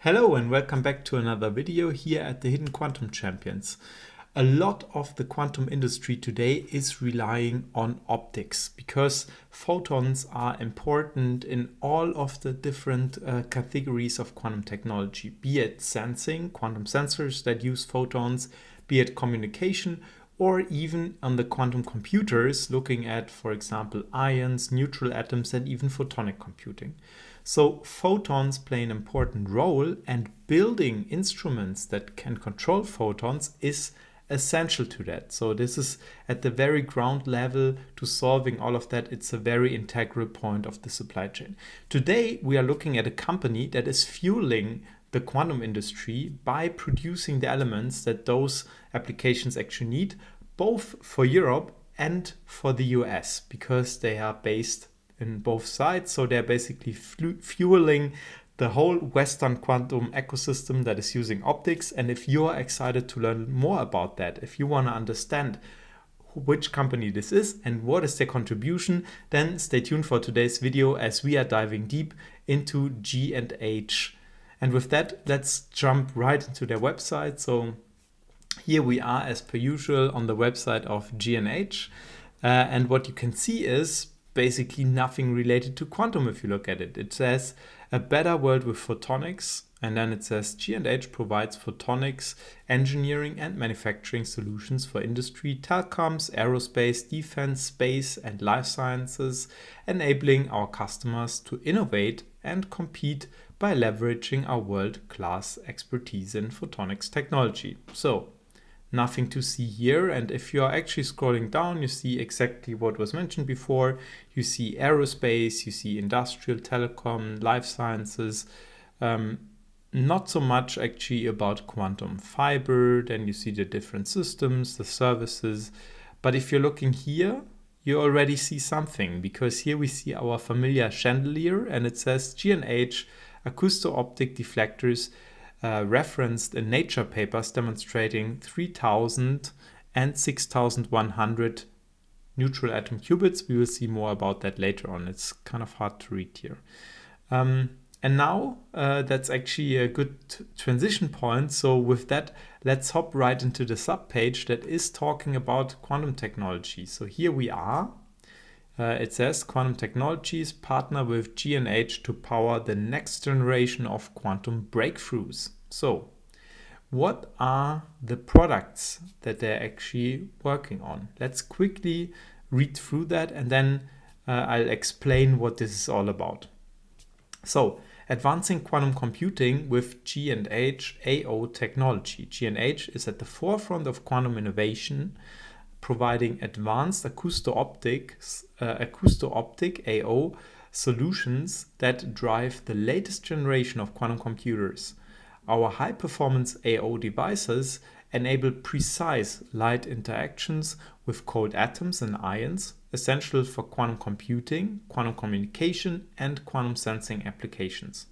Hello and welcome back to another video here at the Hidden Quantum Champions. A lot of the quantum industry today is relying on optics because photons are important in all of the different categories of quantum technology, be it sensing, quantum sensors that use photons, be it communication, or even on the quantum computers, looking at, for example, ions, neutral atoms, and even photonic computing. So photons play an important role, and building instruments that can control photons is essential to that. So this is at the very ground level to solving all of that. It's a very integral point of the supply chain. Today, we are looking at a company that is fueling the quantum industry by producing the elements that those applications actually need, both for Europe and for the US, because they are based in both sides. So they're basically fueling the whole Western quantum ecosystem that is using optics. And if you are excited to learn more about that, if you want to understand which company this is and what is their contribution, then stay tuned for today's video as we are diving deep into G&H. And with that, let's jump right into their website. So here we are, as per usual, on the website of G&H. And what you can see is basically nothing related to quantum if you look at it. It says a better world with photonics, and then it says G&H provides photonics engineering and manufacturing solutions for industry, telecoms, aerospace, defense, space, and life sciences, enabling our customers to innovate and compete by leveraging our world-class expertise in photonics technology. So nothing to see here. And if you are actually scrolling down, you see exactly what was mentioned before. You see aerospace, you see industrial, telecom, life sciences. Not so much actually about quantum fiber. Then you see the different systems, the services. But if you're looking here, you already see something, because here we see our familiar chandelier and it says G&H acousto-optic deflectors referenced in Nature papers demonstrating 3000 and 6100 neutral atom qubits. We will see more about that later on. It's kind of hard to read here. And now that's actually a good transition point. So with that, let's hop right into the subpage that is talking about quantum technology. So here we are. It says Quantum Technologies partner with G&H to power the next generation of quantum breakthroughs. So what are the products that they're actually working on? Let's quickly read through that, and then I'll explain what this is all about. So advancing quantum computing with G&H AO technology. G&H is at the forefront of quantum innovation, providing advanced acousto-optic AO solutions that drive the latest generation of quantum computers. Our high-performance AO devices enable precise light interactions with cold atoms and ions, essential for quantum computing, quantum communication, and quantum sensing applications.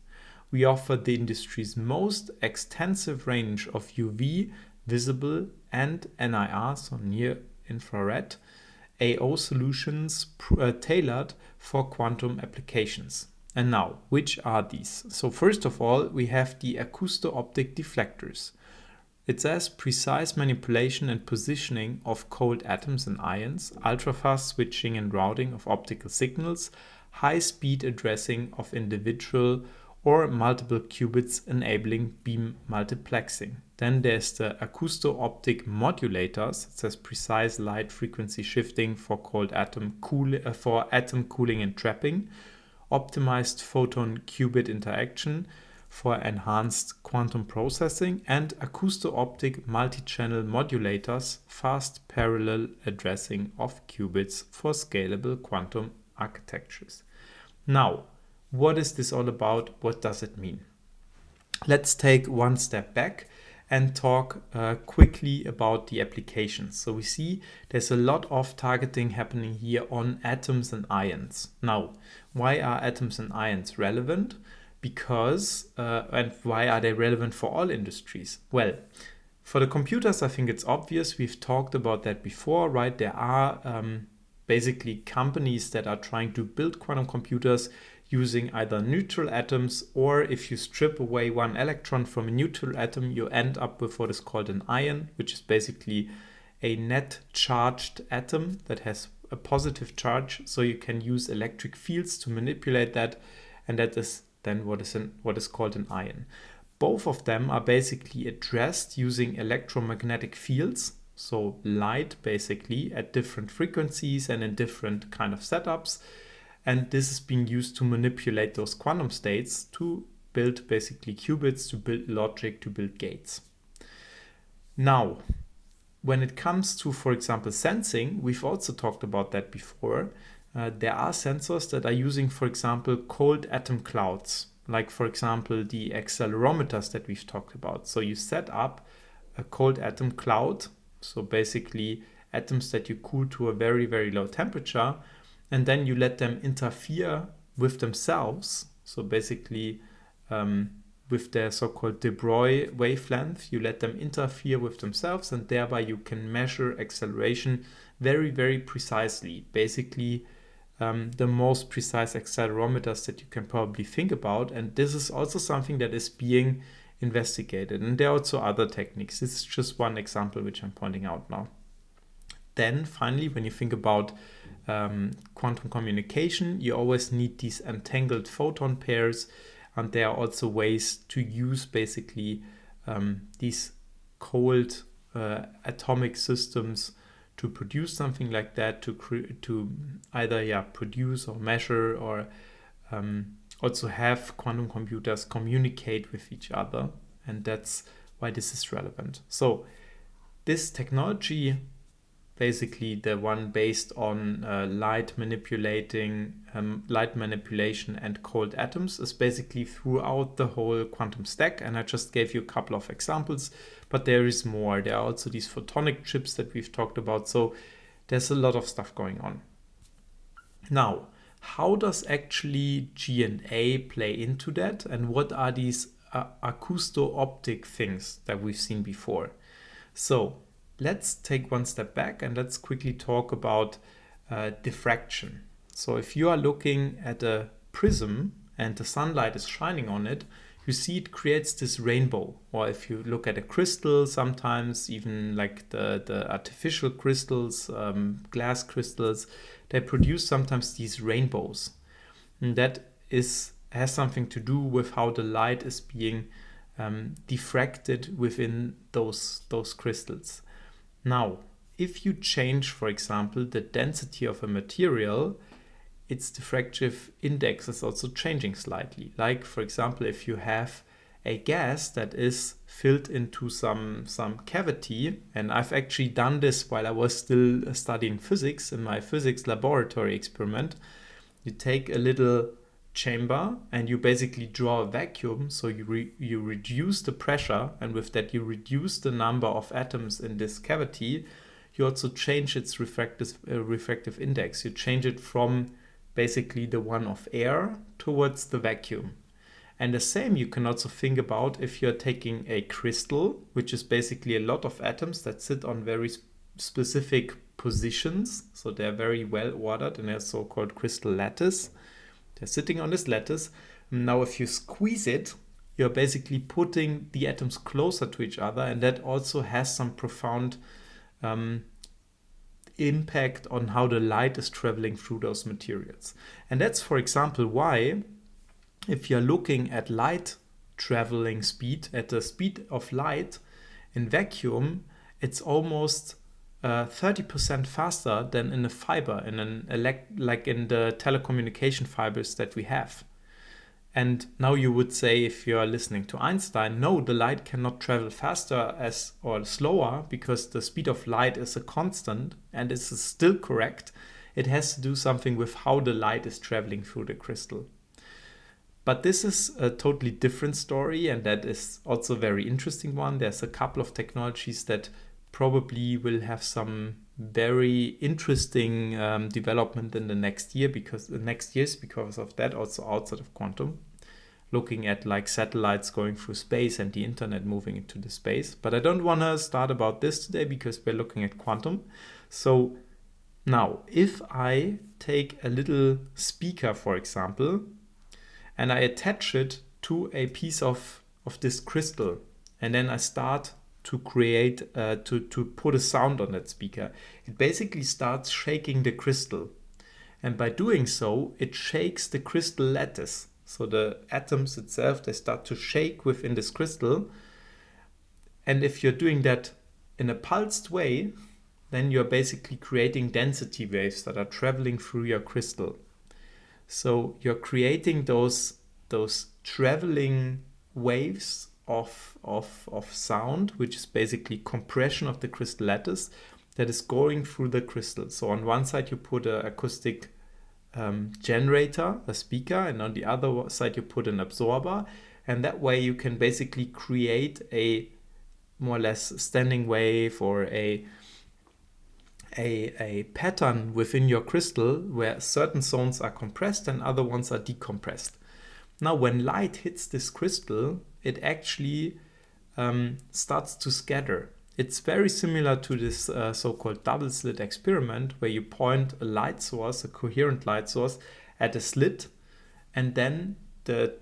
We offer the industry's most extensive range of UV, visible, and NIR, so near infrared, AO solutions tailored for quantum applications. And now, which are these? So first of all, we have the acousto-optic deflectors. It says precise manipulation and positioning of cold atoms and ions, ultra-fast switching and routing of optical signals, high-speed addressing of individual or multiple qubits, enabling beam multiplexing. Then there's the acousto-optic modulators. It says precise light frequency shifting for cold atom cooling and trapping, optimized photon qubit interaction for enhanced quantum processing, and acousto-optic multi-channel modulators, fast parallel addressing of qubits for scalable quantum architectures. Now, what is this all about? What does it mean? Let's take one step back and talk quickly about the applications. So we see there's a lot of targeting happening here on atoms and ions. Now, why are atoms and ions relevant? Because, and why are they relevant for all industries? Well, for the computers, I think it's obvious. We've talked about that before, right? There are basically companies that are trying to build quantum computers using either neutral atoms, or if you strip away one electron from a neutral atom, you end up with what is called an ion, which is basically a net charged atom that has a positive charge. So you can use electric fields to manipulate that, and that is then what is called an ion. Both of them are basically addressed using electromagnetic fields, so light basically at different frequencies and in different kind of setups. And this is being used to manipulate those quantum states to build basically qubits, to build logic, to build gates. Now, when it comes to, for example, sensing, we've also talked about that before. There are sensors that are using, for example, cold atom clouds, like, for example, the accelerometers that we've talked about. So you set up a cold atom cloud, so basically atoms that you cool to a very, very low temperature, and then you let them interfere with themselves. So basically, with their so-called de Broglie wavelength, you let them interfere with themselves, and thereby you can measure acceleration very, very precisely. Basically, the most precise accelerometers that you can probably think about. And this is also something that is being investigated. And there are also other techniques. This is just one example which I'm pointing out now. Then finally, when you think about quantum communication, you always need these entangled photon pairs. And there are also ways to use basically these cold atomic systems to produce something like that, to either produce or measure, or also have quantum computers communicate with each other. And that's why this is relevant. So this technology, basically the one based on light manipulation and cold atoms, is basically throughout the whole quantum stack. And I just gave you a couple of examples, but there is more. There are also these photonic chips that we've talked about. So there's a lot of stuff going on. Now, how does actually GNA play into that? And what are these acousto-optic things that we've seen before? So let's take one step back and let's quickly talk about diffraction. So if you are looking at a prism and the sunlight is shining on it, you see it creates this rainbow. Or if you look at a crystal, sometimes even like the artificial crystals, glass crystals, they produce sometimes these rainbows. And that has something to do with how the light is being diffracted within those crystals. Now, if you change, for example, the density of a material, its diffractive index is also changing slightly. Like, for example, if you have a gas that is filled into some cavity, and I've actually done this while I was still studying physics in my physics laboratory experiment. You take a little chamber and you basically draw a vacuum, so you reduce the pressure, and with that you reduce the number of atoms in this cavity. You also change its refractive index. You change it from basically the one of air towards the vacuum. And the same you can also think about if you're taking a crystal, which is basically a lot of atoms that sit on very specific positions. So they're very well ordered in a so-called crystal lattice. They're sitting on this lattice. Now, if you squeeze it, you're basically putting the atoms closer to each other, and that also has some profound impact on how the light is traveling through those materials. And that's, for example, why if you're looking at light traveling speed, at the speed of light in vacuum, it's almost 30% faster than in a fiber, like in the telecommunication fibers that we have. And now you would say, if you're listening to Einstein, no, the light cannot travel faster or slower, because the speed of light is a constant, and this is still correct. It has to do something with how the light is traveling through the crystal. But this is a totally different story, and that is also a very interesting one. There's a couple of technologies that probably will have some very interesting development in the next years because of that, also outside of quantum, looking at like satellites going through space and the internet moving into the space. But I don't want to start about this today because we're looking at quantum. So now, if I take a little speaker, for example, and I attach it to a piece of this crystal, and then I start to create, to put a sound on that speaker. It basically starts shaking the crystal. And by doing so, it shakes the crystal lattice. So the atoms itself, they start to shake within this crystal. And if you're doing that in a pulsed way, then you're basically creating density waves that are traveling through your crystal. So you're creating those traveling waves of sound, which is basically compression of the crystal lattice that is going through the crystal. So on one side you put an acoustic generator, a speaker, and on the other side you put an absorber, and that way you can basically create a more or less standing wave or a pattern within your crystal where certain zones are compressed and other ones are decompressed. Now when light hits this crystal, it actually starts to scatter. It's very similar to this so-called double slit experiment, where you point a light source, a coherent light source, at a slit, and then the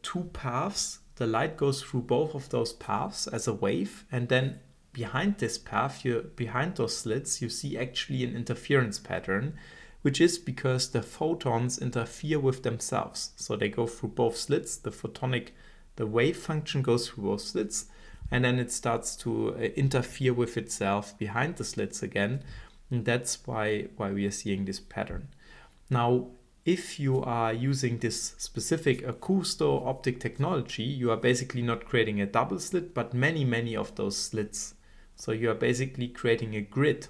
two paths, the light goes through both of those paths as a wave, and then behind this path, behind those slits, you see actually an interference pattern, which is because the photons interfere with themselves. So they go through both slits, the wave function goes through both slits, and then it starts to interfere with itself behind the slits again. And that's why we are seeing this pattern. Now, if you are using this specific acousto-optic technology, you are basically not creating a double slit, but many of those slits. So you are basically creating a grid,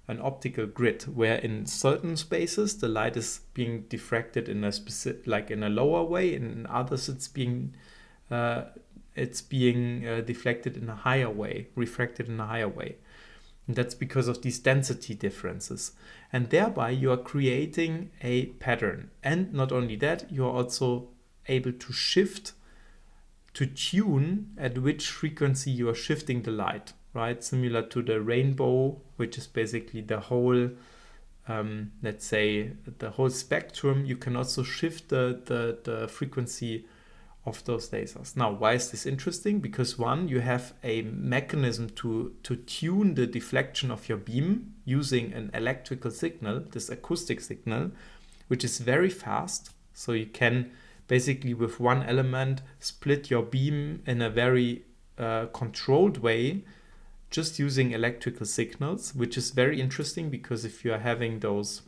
an optical grid, where in certain spaces the light is being diffracted in a specific, like in a lower way, and in others it's being deflected in a higher way, refracted in a higher way. And that's because of these density differences. And thereby you are creating a pattern. And not only that, you are also able to shift, to tune at which frequency you are shifting the light, right? Similar to the rainbow, which is basically the whole, let's say, the whole spectrum. You can also shift the frequency of those lasers. Now, why is this interesting? Because one, you have a mechanism to tune the deflection of your beam using an electrical signal, this acoustic signal, which is very fast. So you can basically with one element split your beam in a very controlled way, just using electrical signals, which is very interesting because if you are having those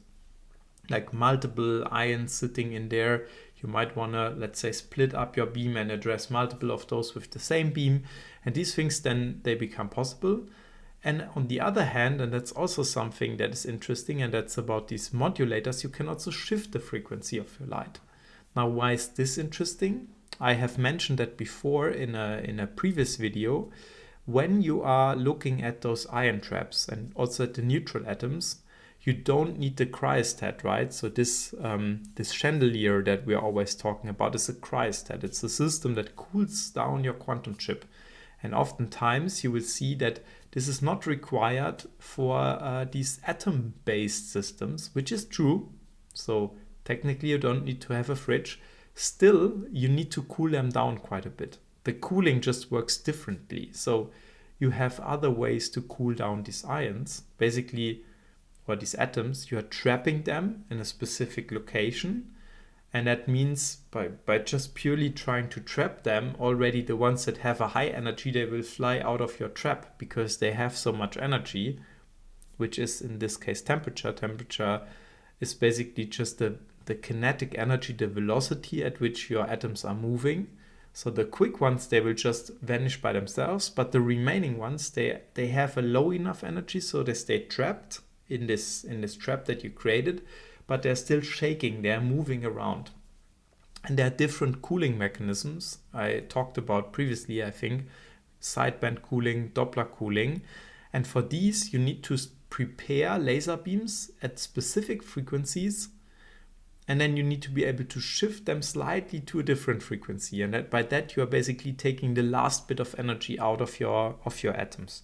like multiple ions sitting in there, you might want to, let's say, split up your beam and address multiple of those with the same beam. And these things, then they become possible. And on the other hand, and that's also something that is interesting, and that's about these modulators, you can also shift the frequency of your light. Now, why is this interesting? I have mentioned that before in a previous video. When you are looking at those ion traps and also at the neutral atoms, you don't need the cryostat, right? So this chandelier that we are always talking about is a cryostat. It's a system that cools down your quantum chip. And oftentimes you will see that this is not required for these atom-based systems, which is true. So technically you don't need to have a fridge. Still, you need to cool them down quite a bit. The cooling just works differently. So you have other ways to cool down these ions. Basically, or these atoms, you are trapping them in a specific location. And that means by just purely trying to trap them, already the ones that have a high energy, they will fly out of your trap because they have so much energy, which is in this case temperature. Temperature is basically just the kinetic energy, the velocity at which your atoms are moving. So the quick ones, they will just vanish by themselves, but the remaining ones, they have a low enough energy, so they stay trapped in this trap that you created, but they're still shaking, they're moving around. And there are different cooling mechanisms I talked about previously, I think, sideband cooling, Doppler cooling. And for these, you need to prepare laser beams at specific frequencies, and then you need to be able to shift them slightly to a different frequency. And by that, you are basically taking the last bit of energy out of your atoms.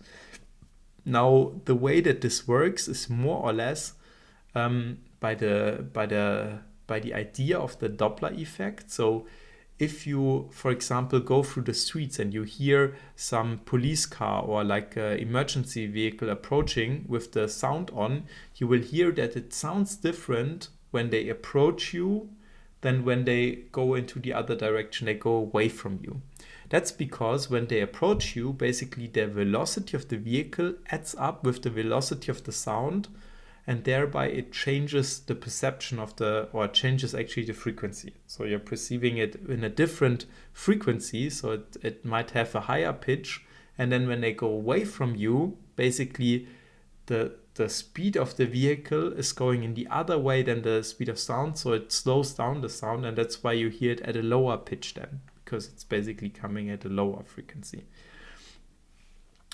Now, the way that this works is more or less by the by the idea of the Doppler effect. So if you, for example, go through the streets and you hear some police car or like an emergency vehicle approaching with the sound on, you will hear that it sounds different when they approach you than when they go into the other direction, they go away from you. That's because when they approach you, basically the velocity of the vehicle adds up with the velocity of the sound, and thereby it changes the perception of or changes actually the frequency. So you're perceiving it in a different frequency, so it might have a higher pitch, and then when they go away from you, basically the speed of the vehicle is going in the other way than the speed of sound, so it slows down the sound, and that's why you hear it at a lower pitch then, because it's basically coming at a lower frequency.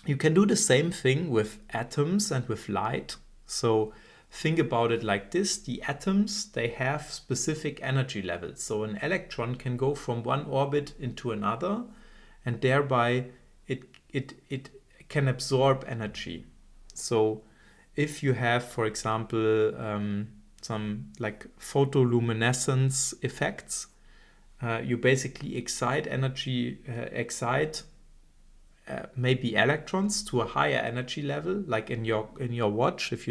You can do the same thing with atoms and with light. So think about it like this. The atoms, they have specific energy levels. So an electron can go from one orbit into another, and thereby it can absorb energy. So if you have, for example, some like photoluminescence effects, you basically excite maybe electrons to a higher energy level, like in your watch. If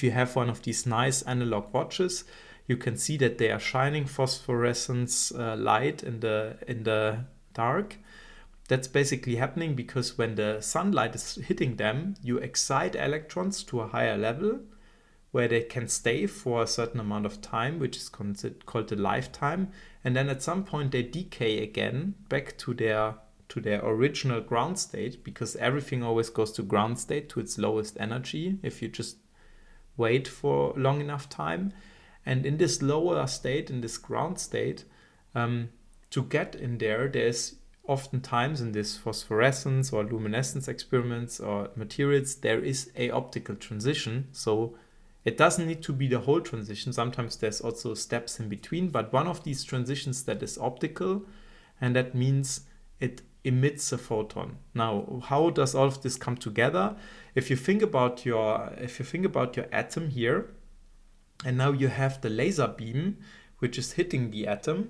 you have one of these nice analog watches, you can see that they are shining phosphorescence light in the dark. That's basically happening because when the sunlight is hitting them, you excite electrons to a higher level where they can stay for a certain amount of time, which is called the lifetime, and then at some point they decay again back to their original ground state, because everything always goes to ground state, to its lowest energy, if you just wait for long enough time. And in this lower state, in this ground state, to get in there's oftentimes in this phosphorescence or luminescence experiments or materials, there is a optical transition. So it doesn't need to be the whole transition. Sometimes there's also steps in between, but one of these transitions that is optical, and that means it emits a photon. Now, how does all of this come together? If you think about your atom here, and now you have the laser beam which is hitting the atom,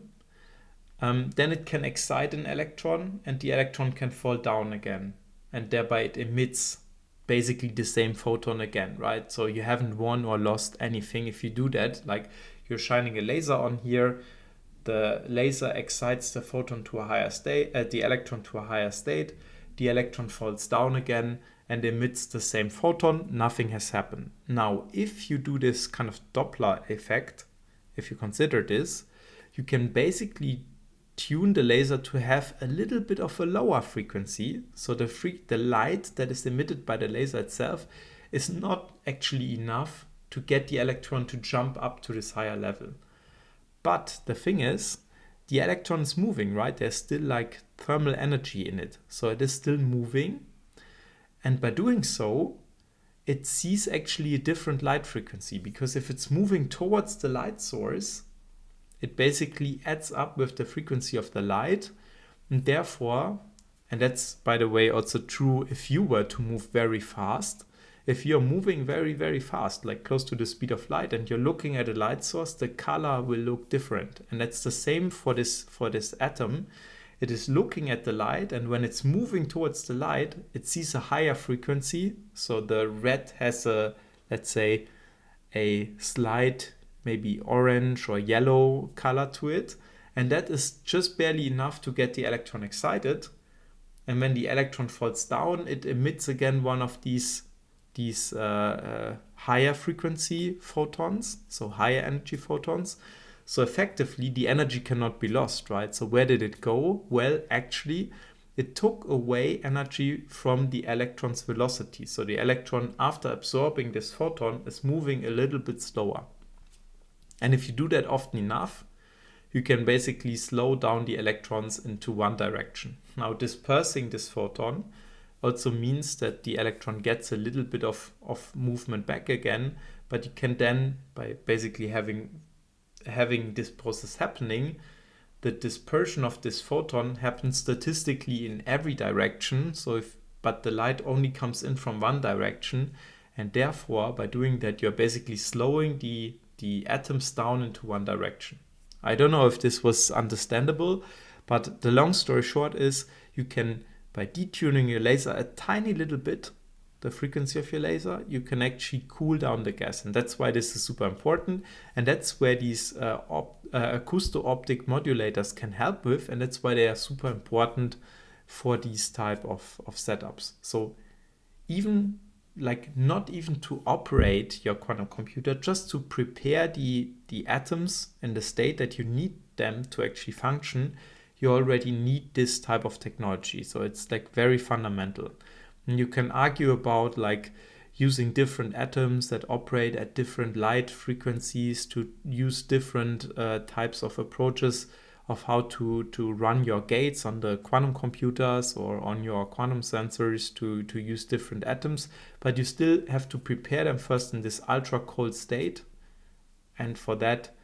then it can excite an electron, and the electron can fall down again, and thereby it emits basically the same photon again, right? So you haven't won or lost anything if you do that. Like, you're shining a laser on here, the laser excites the photon to a higher state, the electron to a higher state, the electron falls down again and emits the same photon. Nothing has happened. Now, if you do this kind of Doppler effect, if you consider this, you can basically tune the laser to have a little bit of a lower frequency. So the light that is emitted by the laser itself is not actually enough to get the electron to jump up to this higher level. But the thing is, the electron is moving, right? There's still like thermal energy in it. So it is still moving. And by doing so, it sees actually a different light frequency, because if it's moving towards the light source, it basically adds up with the frequency of the light. And therefore, and that's, by the way, also true if you were to move very fast. If you're moving very, very fast, like close to the speed of light, and you're looking at a light source, the color will look different. And that's the same for this atom. It is looking at the light, and when it's moving towards the light, it sees a higher frequency. So the red has let's say, a slight, maybe orange or yellow color to it. And that is just barely enough to get the electron excited. And when the electron falls down, it emits again one of these higher frequency photons, so higher energy photons. So effectively, the energy cannot be lost, right? So where did it go? Well, actually, it took away energy from the electron's velocity. So the electron, after absorbing this photon, is moving a little bit slower. And if you do that often enough, you can basically slow down the electrons into one direction. Now, dispersing this photon also means that the electron gets a little bit of movement back again, but you can then, by basically having this process happening, the dispersion of this photon happens statistically in every direction. But the light only comes in from one direction, and therefore, by doing that, you're basically slowing the the atoms down into one direction. I don't know if this was understandable, but the long story short is you can, by detuning your laser a tiny little bit, the frequency of your laser, you can actually cool down the gas. And that's why this is super important. And that's where these acousto-optic modulators can help with. And that's why they are super important for these type of setups. So even not even to operate your quantum computer, just to prepare the atoms in the state that you need them to actually function, you already need this type of technology. So it's very fundamental. And you can argue about using different atoms that operate at different light frequencies to use different types of approaches of how to run your gates on the quantum computers or on your quantum sensors to use different atoms. But you still have to prepare them first in this ultra cold state. And for that,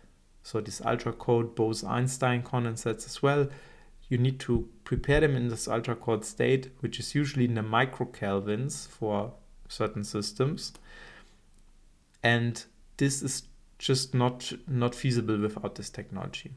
so this ultra cold Bose-Einstein condensates as well, you need to prepare them in this ultra cold state, which is usually in the microkelvins for certain systems. And this is just not feasible without this technology.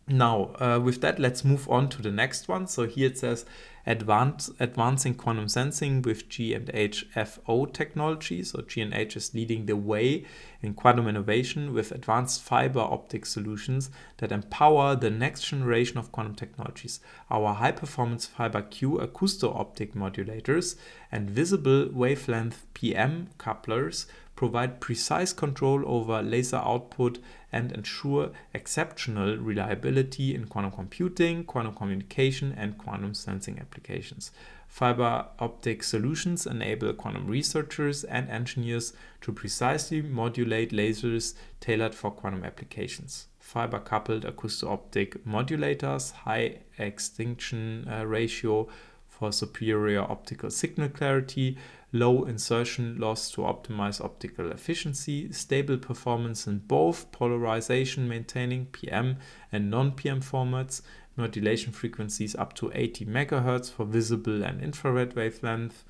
Now, with that, let's move on to the next one. So here it says advancing quantum sensing with G&H FO technology. So G&H is leading the way in quantum innovation with advanced fiber optic solutions that empower the next generation of quantum technologies. Our high-performance fiber Q acousto-optic modulators and visible wavelength PM couplers provide precise control over laser output and ensure exceptional reliability in quantum computing, quantum communication, and quantum sensing applications. Fiber optic solutions enable quantum researchers and engineers to precisely modulate lasers tailored for quantum applications. Fiber-coupled acousto-optic modulators, high extinction ratio for superior optical signal clarity, low insertion loss to optimize optical efficiency, stable performance in both polarization maintaining PM and non-PM formats, modulation frequencies up to 80 MHz for visible and infrared wavelength,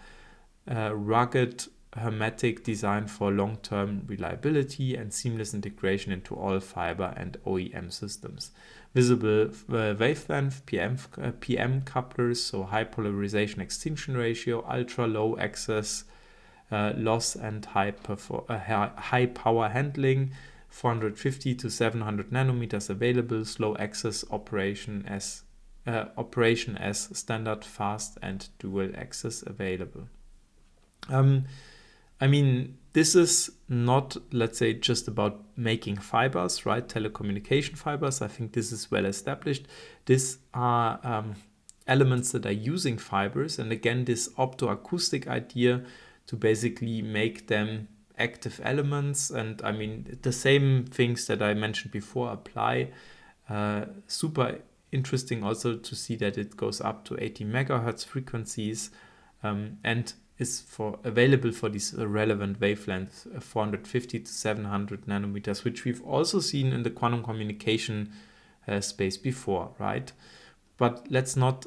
rugged hermetic design for long-term reliability and seamless integration into all fiber and OEM systems. Visible wavelength PM couplers, so high polarization extinction ratio, ultra low excess loss and high power handling, 450 to 700 nanometers available, slow access operation as standard, fast and dual access available. This is not, let's say, just about making fibers, right? Telecommunication fibers. I think this is well established. These are elements that are using fibers. And again, this optoacoustic idea to basically make them active elements. And the same things that I mentioned before apply. Super interesting also to see that it goes up to 80 megahertz frequencies and is available for these relevant wavelengths, 450 to 700 nanometers, which we've also seen in the quantum communication space before, right? But let's not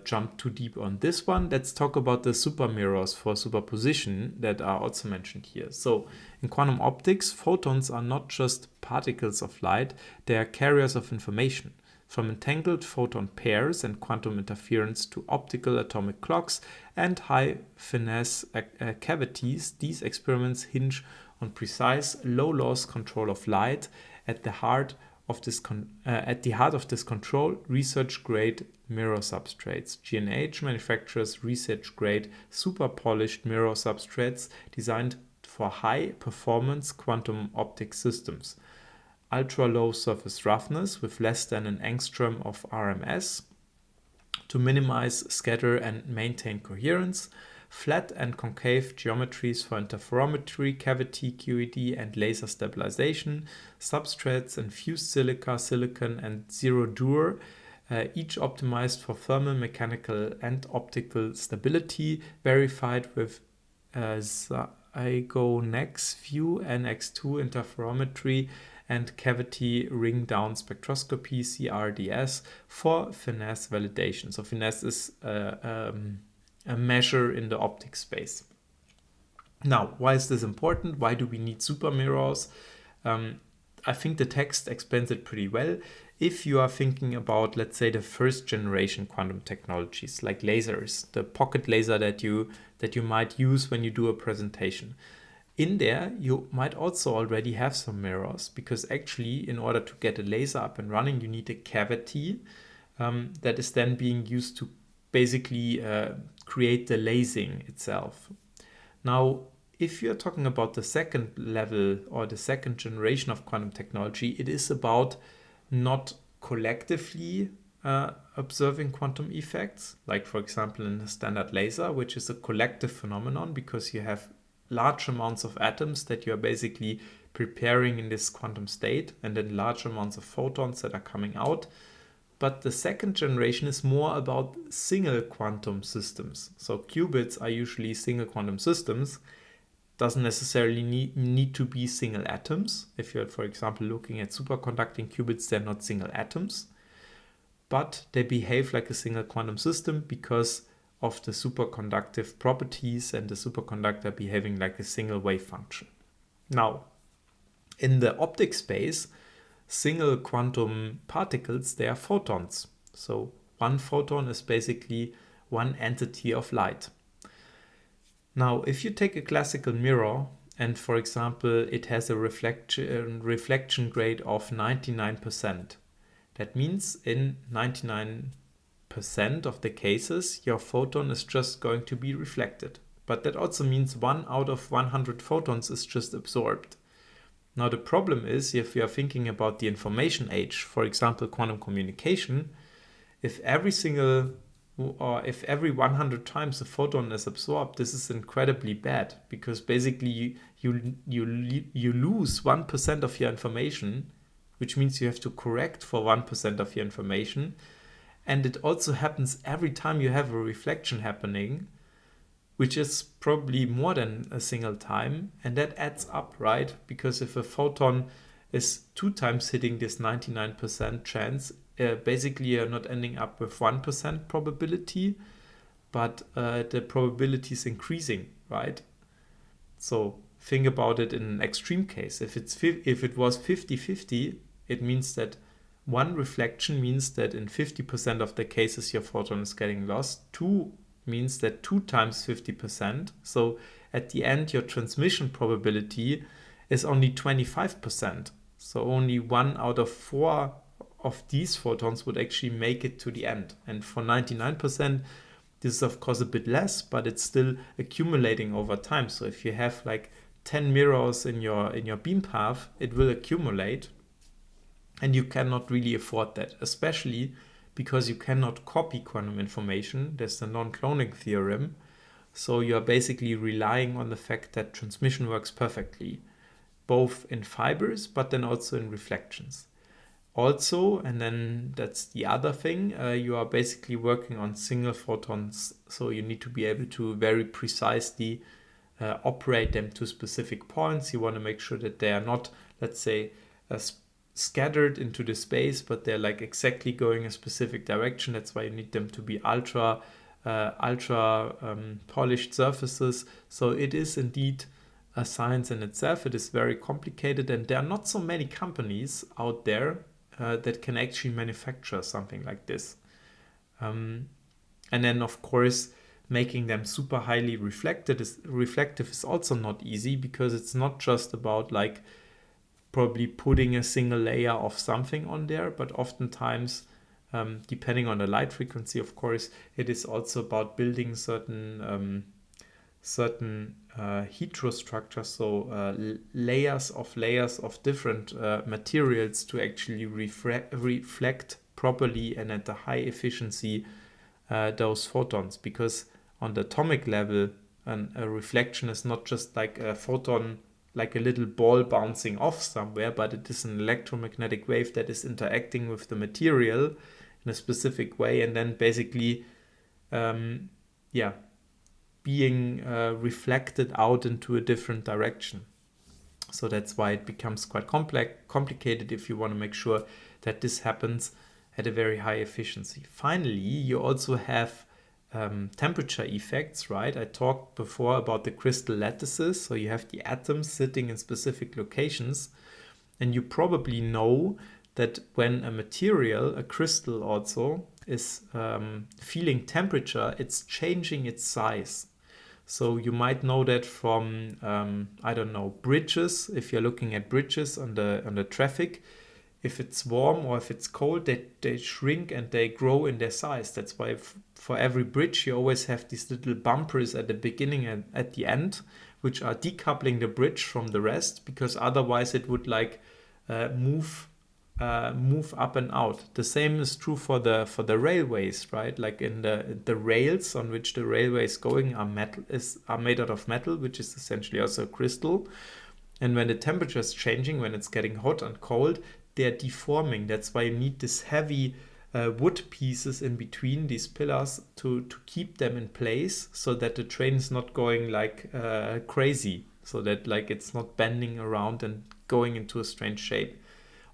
jump too deep on this one. Let's talk about the super mirrors for superposition that are also mentioned here. So in quantum optics, photons are not just particles of light, they are carriers of information. From entangled photon pairs and quantum interference to optical atomic clocks and high finesse cavities, these experiments hinge on precise low-loss control of light. At the heart of this control, research-grade mirror substrates. G&H manufactures research-grade super-polished mirror substrates designed for high-performance quantum optic systems. Ultra-low surface roughness with less than an angstrom of RMS to minimize scatter and maintain coherence, flat and concave geometries for interferometry, cavity, QED, and laser stabilization, substrates and fused silica, silicon, and zero-dur, each optimized for thermal, mechanical, and optical stability, verified with Zygonex View NX2 interferometry and cavity ring down spectroscopy CRDS for finesse validation. So finesse is a measure in the optic space. Now, why is this important? Why do we need super mirrors? I think the text explains it pretty well. If you are thinking about, let's say, the first generation quantum technologies like lasers, the pocket laser that you might use when you do a presentation, in there you might also already have some mirrors, because actually in order to get a laser up and running, you need a cavity that is then being used to basically create the lasing itself. Now, if you're talking about the second level or the second generation of quantum technology, it is about not collectively observing quantum effects, like for example in the standard laser, which is a collective phenomenon because you have large amounts of atoms that you are basically preparing in this quantum state, and then large amounts of photons that are coming out. But the second generation is more about single quantum systems. So qubits are usually single quantum systems. Doesn't necessarily need to be single atoms. If you're, for example, looking at superconducting qubits, they're not single atoms, but they behave like a single quantum system because of the superconductive properties and the superconductor behaving like a single wave function. Now, in the optics space, single quantum particles, they are photons. So one photon is basically one entity of light. Now, if you take a classical mirror and, for example, it has a reflection grade of 99%, that means in 99% of the cases, your photon is just going to be reflected. But that also means 1 out of 100 photons is just absorbed. Now, the problem is, if you are thinking about the information age, for example, quantum communication, if every 100 times a photon is absorbed, this is incredibly bad, because basically you lose 1% of your information, which means you have to correct for 1% of your information. And it also happens every time you have a reflection happening, which is probably more than a single time. And that adds up, right? Because if a photon is 2 times hitting this 99% chance, basically you're not ending up with 1% probability, but the probability is increasing, right? So think about it in an extreme case. If it was 50-50, it means that one reflection means that in 50% of the cases your photon is getting lost. 2 means that 2 times 50%. So at the end, your transmission probability is only 25%. So only 1 out of 4 of these photons would actually make it to the end. And for 99%, this is of course a bit less, but it's still accumulating over time. So if you have like 10 mirrors in your beam path, it will accumulate. And you cannot really afford that, especially because you cannot copy quantum information. There's the non-cloning theorem. So you're basically relying on the fact that transmission works perfectly, both in fibers, but then also in reflections. Also, and then that's the other thing, you are basically working on single photons. So you need to be able to very precisely operate them to specific points. You want to make sure that they are not, let's say, scattered into the space, but they're like exactly going a specific direction. That's why you need them to be ultra polished surfaces. So it is indeed a science in itself. It is very complicated, and there are not so many companies out there that can actually manufacture something like this. And then of course, making them super highly reflective is also not easy, because it's not just about like probably putting a single layer of something on there, but oftentimes, depending on the light frequency, of course, it is also about building certain heterostructures, so layers of different materials to actually reflect properly and at a high efficiency those photons. Because on the atomic level, a reflection is not just like a photon, like a little ball bouncing off somewhere, but it is an electromagnetic wave that is interacting with the material in a specific way, and then basically being reflected out into a different direction. So that's why it becomes quite complicated if you want to make sure that this happens at a very high efficiency. Finally, you also have temperature effects, right? I talked before about the crystal lattices. So you have the atoms sitting in specific locations. And you probably know that when a material, a crystal also, is feeling temperature, it's changing its size. So you might know that from, I don't know, bridges. If you're looking at bridges on the traffic, if it's warm or if it's cold, they shrink and they grow in their size. That's why for every bridge, you always have these little bumpers at the beginning and at the end, which are decoupling the bridge from the rest, because otherwise it would like move up and out. The same is true for the railways, right? Like in the rails on which the railway is going are made out of metal, which is essentially also a crystal. And when the temperature is changing, when it's getting hot and cold, they're deforming. That's why you need this heavy wood pieces in between these pillars to keep them in place, so that the train is not going like crazy, so that like it's not bending around and going into a strange shape.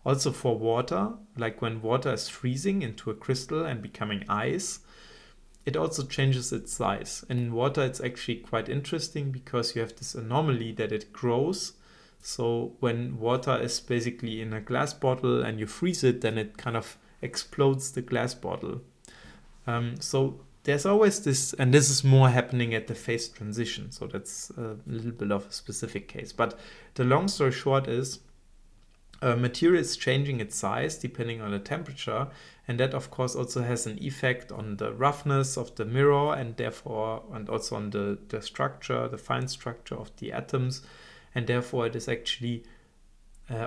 Also for water, like when water is freezing into a crystal and becoming ice, it also changes its size. In water, it's actually quite interesting because you have this anomaly that it grows. So when water is basically in a glass bottle and you freeze it, then it kind of explodes the glass bottle. So there's always this, and this is more happening at the phase transition. So that's a little bit of a specific case. But the long story short is, material is changing its size depending on the temperature, and that of course also has an effect on the roughness of the mirror, and therefore, and also on the structure, the fine structure of the atoms, and therefore it is actually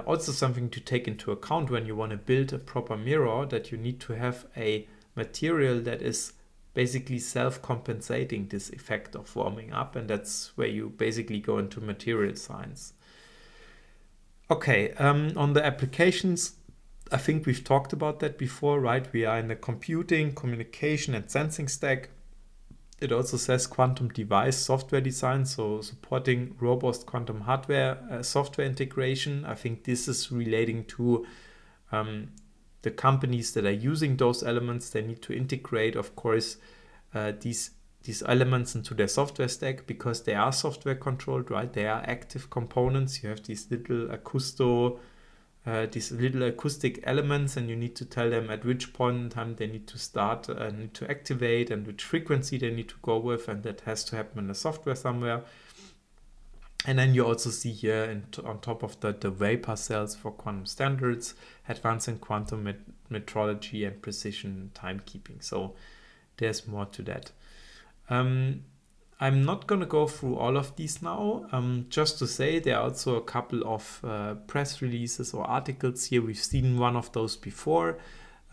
also something to take into account when you want to build a proper mirror, that you need to have a material that is basically self-compensating this effect of warming up, and that's where you basically go into material science. Okay, on the applications, I think we've talked about that before, right? We are in the computing, communication, and sensing stack. It also says quantum device software design, so supporting robust quantum hardware software integration. I think this is relating to the companies that are using those elements. They need to integrate, of course, these elements into their software stack, because they are software controlled, right? They are active components. You have these little acoustic elements, and you need to tell them at which point in time they need to start, need to activate, and which frequency they need to go with, and that has to happen in the software somewhere. And then you also see here on top of that the vapor cells for quantum standards, advancing quantum metrology, and precision timekeeping. So there's more to that. I'm not going to go through all of these now. Just to say, there are also a couple of press releases or articles here. We've seen one of those before.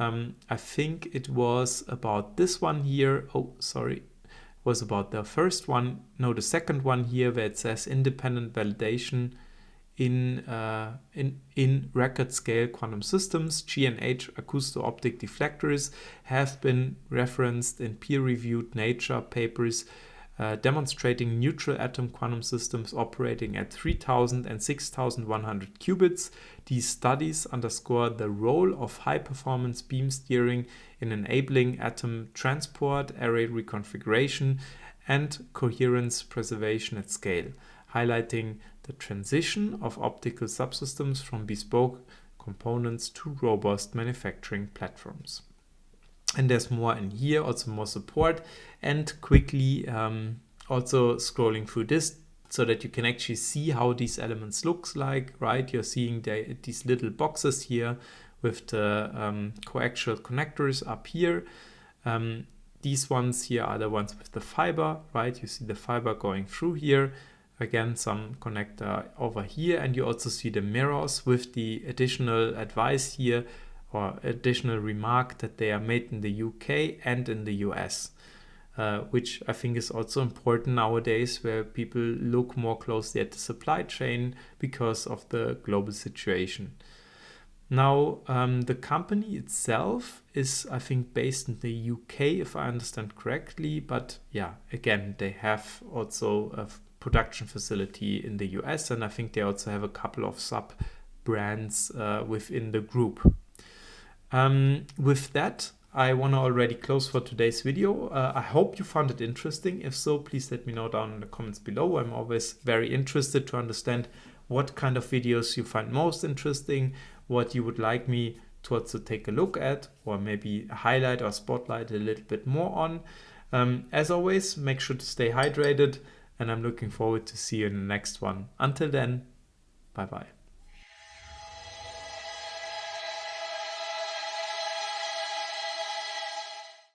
I think it was about this one here. Oh, sorry. It was about the first one. No, the second one here, where it says independent validation in record scale quantum systems. G&H acousto-optic deflectors have been referenced in peer-reviewed Nature papers demonstrating neutral atom quantum systems operating at 3000 and 6100 qubits. These studies underscore the role of high-performance beam steering in enabling atom transport, array reconfiguration, and coherence preservation at scale, highlighting the transition of optical subsystems from bespoke components to robust manufacturing platforms. And there's more in here, also more support, and quickly also scrolling through this so that you can actually see how these elements looks like, right? You're seeing these little boxes here with the coaxial connectors up here. These ones here are the ones with the fiber, right? You see the fiber going through here. Again, some connector over here, and you also see the mirrors with the additional advice here, or additional remark that they are made in the UK and in the US, which I think is also important nowadays, where people look more closely at the supply chain because of the global situation. Now, the company itself is, I think, based in the UK, if I understand correctly, but yeah, again, they have also a production facility in the US, and I think they also have a couple of sub brands within the group. With that, I want to already close for today's video. I hope you found it interesting. If so, please let me know down in the comments below. I'm always very interested to understand what kind of videos you find most interesting, what you would like me to also take a look at, or maybe highlight or spotlight a little bit more on. As always, make sure to stay hydrated, and I'm looking forward to see you in the next one. Until then, bye bye.